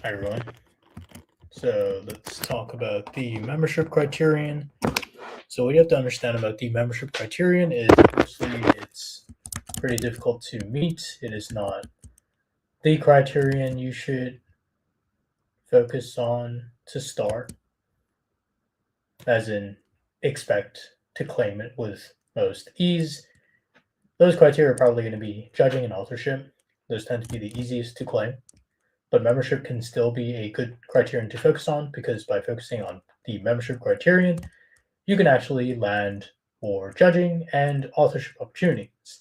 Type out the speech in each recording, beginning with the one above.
Hi everyone. So let's talk about the membership criterion. So what you have to understand about the membership criterion is firstly it's pretty difficult to meet. It is not the criterion you should focus on to start, as in expect to claim it with most ease. Those criteria are probably going to be judging and authorship. Those tend to be the easiest to claim. But membership can still be a good criterion to focus on because by focusing on the membership criterion, you can actually land for judging and authorship opportunities.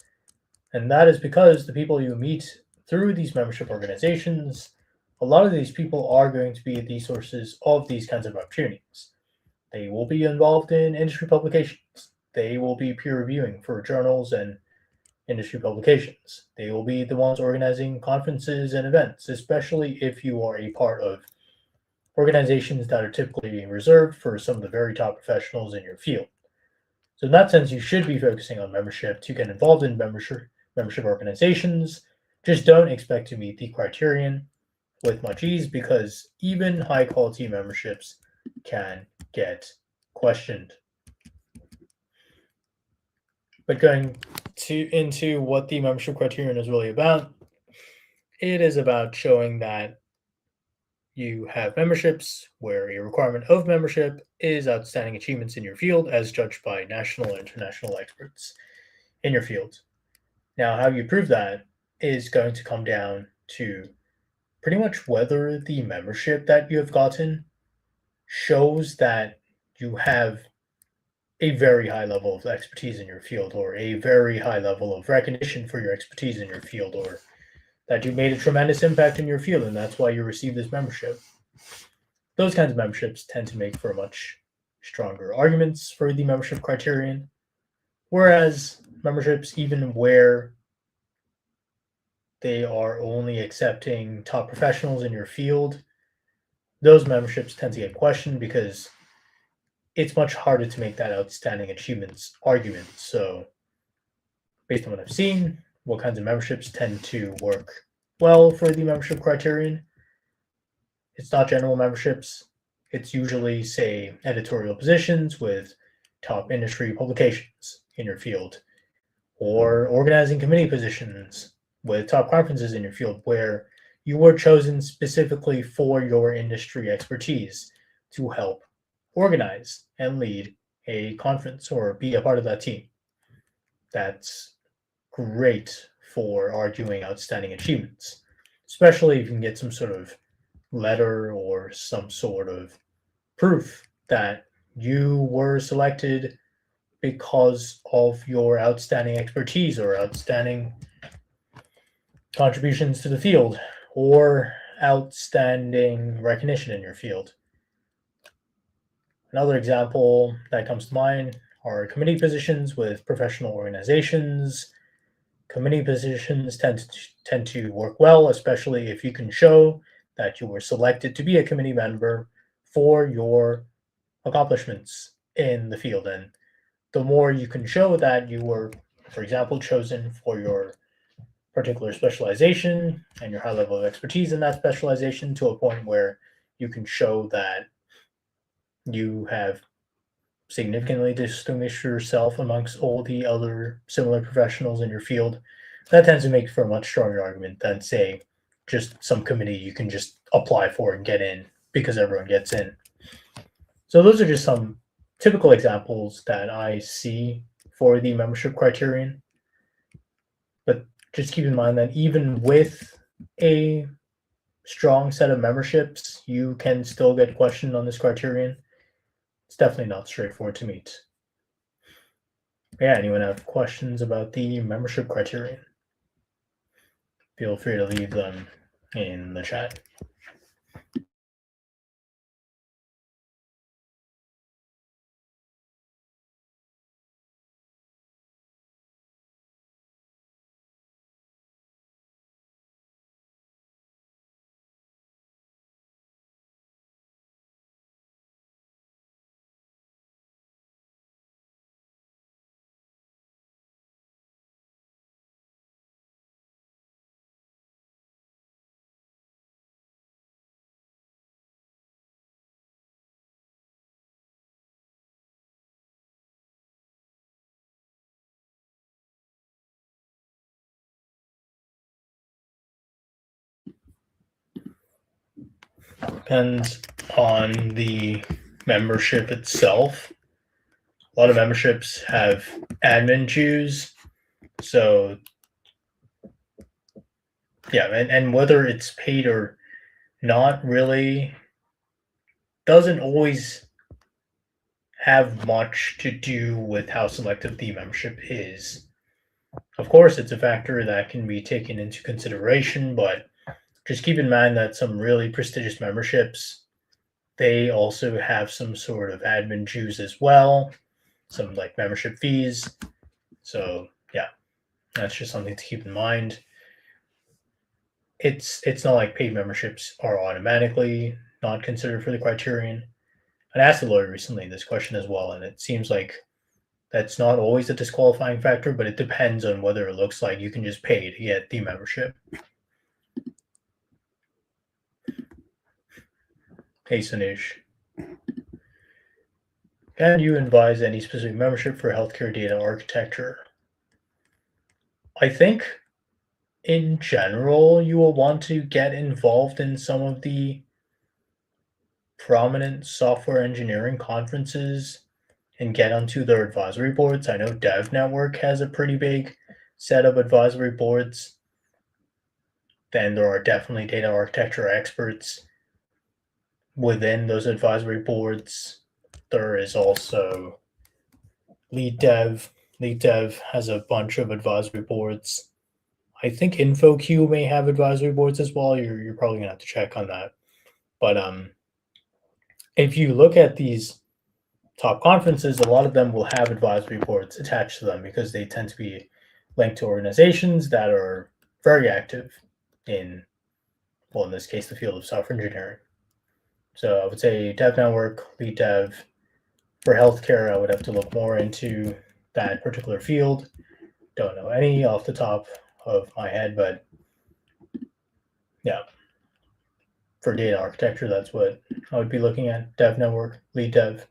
And that is because the people you meet through these membership organizations, a lot of these people are going to be the sources of these kinds of opportunities. They will be involved in industry publications. They will be peer reviewing for journals and industry publications. They will be the ones organizing conferences and events, especially if you are a part of organizations that are typically reserved for some of the very top professionals in your field. So in that sense, you should be focusing on membership to get involved in membership organizations. Just don't expect to meet the criterion with much ease because even high quality memberships can get questioned. But going into what the membership criterion is really about, it is about showing that you have memberships where a requirement of membership is outstanding achievements in your field as judged by national and international experts in your field. Now, how you prove that is going to come down to pretty much whether the membership that you have gotten shows that you have a very high level of expertise in your field or a very high level of recognition for your expertise in your field or that you made a tremendous impact in your field and that's why you received this membership. Those kinds of memberships tend to make for much stronger arguments for the membership criterion, whereas memberships, even where they are only accepting top professionals in your field, those memberships tend to get questioned because it's much harder to make that outstanding achievements argument. So, based on what I've seen, what kinds of memberships tend to work well for the membership criterion? It's not general memberships. It's usually, say, editorial positions with top industry publications in your field, or organizing committee positions with top conferences in your field where you were chosen specifically for your industry expertise to help organize and lead a conference or be a part of that team. That's great for arguing outstanding achievements, especially if you can get some sort of letter or some sort of proof that you were selected because of your outstanding expertise or outstanding contributions to the field or outstanding recognition in your field. Another example that comes to mind are committee positions with professional organizations. Committee positions tend to work well, especially if you can show that you were selected to be a committee member for your accomplishments in the field. And the more you can show that you were, for example, chosen for your particular specialization and your high level of expertise in that specialization to a point where you can show that you have significantly distinguished yourself amongst all the other similar professionals in your field, that tends to make for a much stronger argument than, say, just some committee you can just apply for and get in because everyone gets in. So those are just some typical examples that I see for the membership criterion. But just keep in mind that even with a strong set of memberships, you can still get questioned on this criterion. It's definitely not straightforward to meet. Yeah, anyone have questions about the membership criterion? Feel free to leave them in the chat. Depends on the membership itself. A lot of memberships have admin dues, so yeah, and whether it's paid or not really doesn't always have much to do with how selective the membership is. Of course, it's a factor that can be taken into consideration, but just keep in mind that some really prestigious memberships, they also have some sort of admin dues as well, some like membership fees. So yeah, that's just something to keep in mind. It's not like paid memberships are automatically not considered for the criterion. I asked a lawyer recently this question as well, and it seems like that's not always a disqualifying factor, but it depends on whether it looks like you can just pay to get the membership. Hey, Sanish. Can you advise any specific membership for healthcare data architecture? I think in general, you will want to get involved in some of the prominent software engineering conferences and get onto their advisory boards. I know Dev Network has a pretty big set of advisory boards. Then there are definitely data architecture experts within those advisory boards. There is also Lead Dev. Lead Dev has a bunch of advisory boards. I think InfoQ may have advisory boards as well. You're probably gonna have to check on that. But if you look at these top conferences, a lot of them will have advisory boards attached to them because they tend to be linked to organizations that are very active in, well, in this case, the field of software engineering. So I would say Dev Network, Lead Dev. For healthcare, I would have to look more into that particular field. Don't know any off the top of my head, but yeah, for data architecture, that's what I would be looking at. Dev Network, Lead Dev,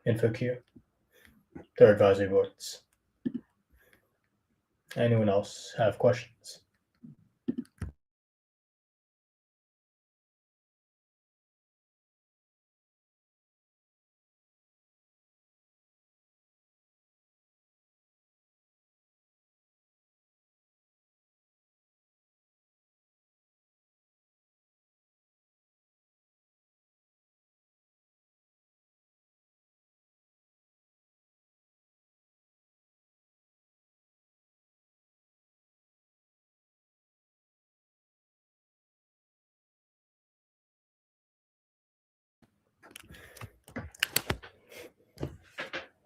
InfoQ, their advisory boards. Anyone else have questions?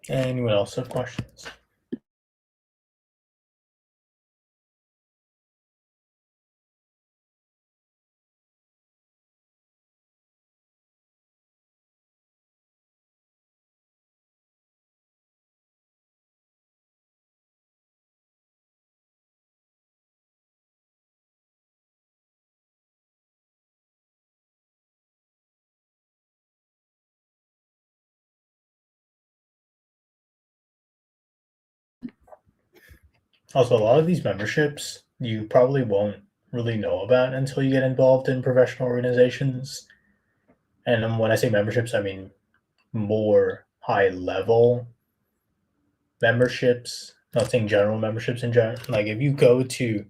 Anyone else have questions? Also, a lot of these memberships you probably won't really know about until you get involved in professional organizations. And when I say memberships, I mean more high level memberships, not saying general memberships in general. Like if you go to,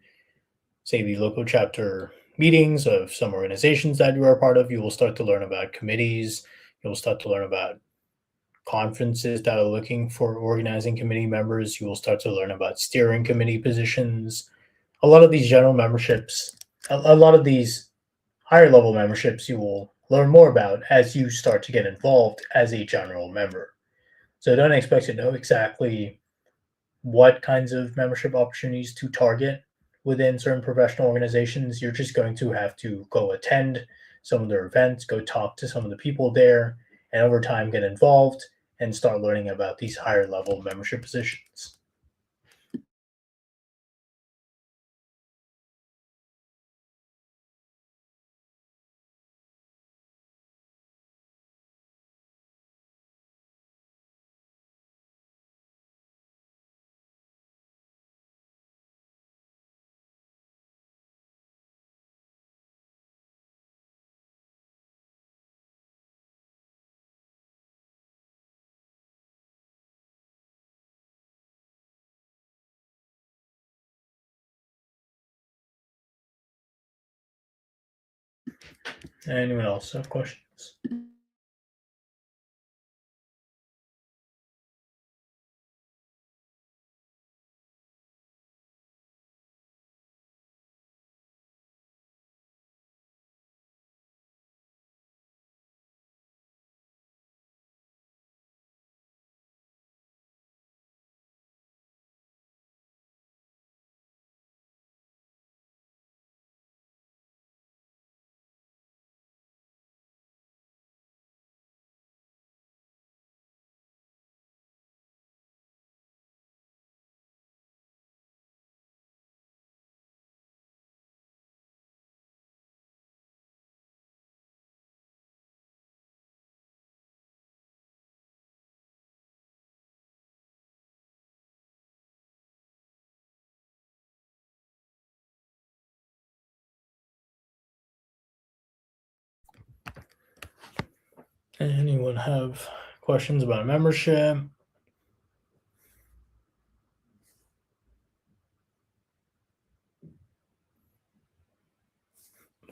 say, the local chapter meetings of some organizations that you are a part of, you will start to learn about committees. You'll start to learn about conferences that are looking for organizing committee members. You will start to learn about steering committee positions. A lot of these general memberships, a lot of these higher level memberships, you will learn more about as you start to get involved as a general member. So don't expect to know exactly what kinds of membership opportunities to target within certain professional organizations. You're just going to have to go attend some of their events, go talk to some of the people there, and over time get involved and start learning about these higher level membership positions. Anyone else have questions? Anyone have questions about membership?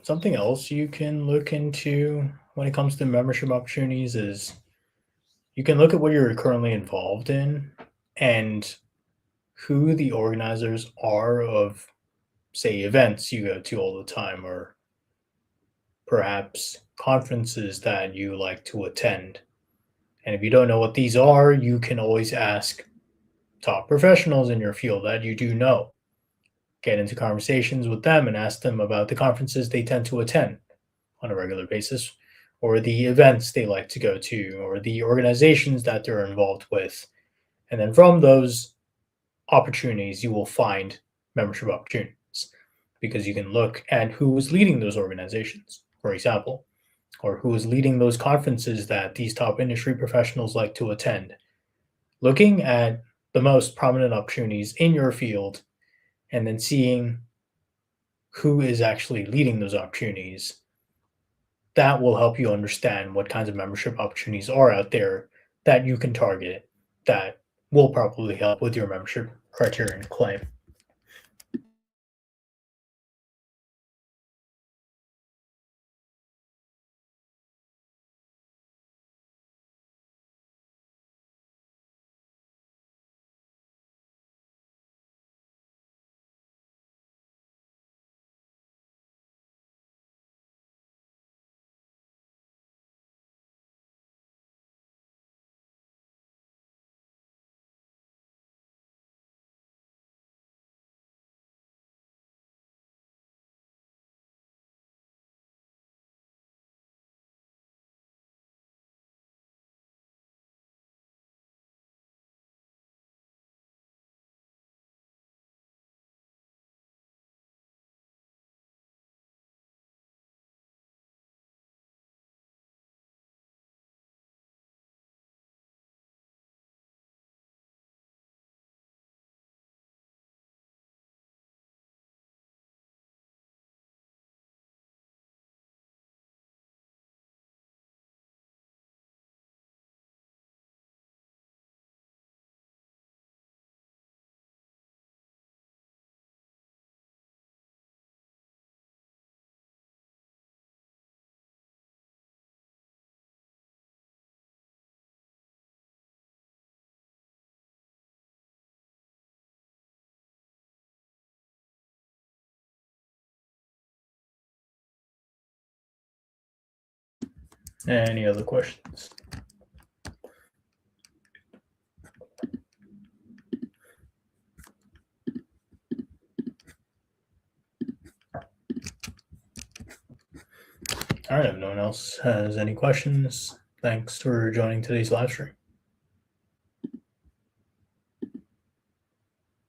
Something else you can look into when it comes to membership opportunities is you can look at what you're currently involved in and who the organizers are of, say, events you go to all the time, or perhaps conferences that you like to attend. And if you don't know what these are, you can always ask top professionals in your field that you do know. Get into conversations with them and ask them about the conferences they tend to attend on a regular basis, or the events they like to go to, or the organizations that they're involved with. And then from those opportunities, you will find membership opportunities because you can look at who is leading those organizations, for example, or who is leading those conferences that these top industry professionals like to attend. Looking at the most prominent opportunities in your field and then seeing who is actually leading those opportunities, that will help you understand what kinds of membership opportunities are out there that you can target that will probably help with your membership criterion claim. Any other questions? All right, if no one else has any questions, thanks for joining today's live stream.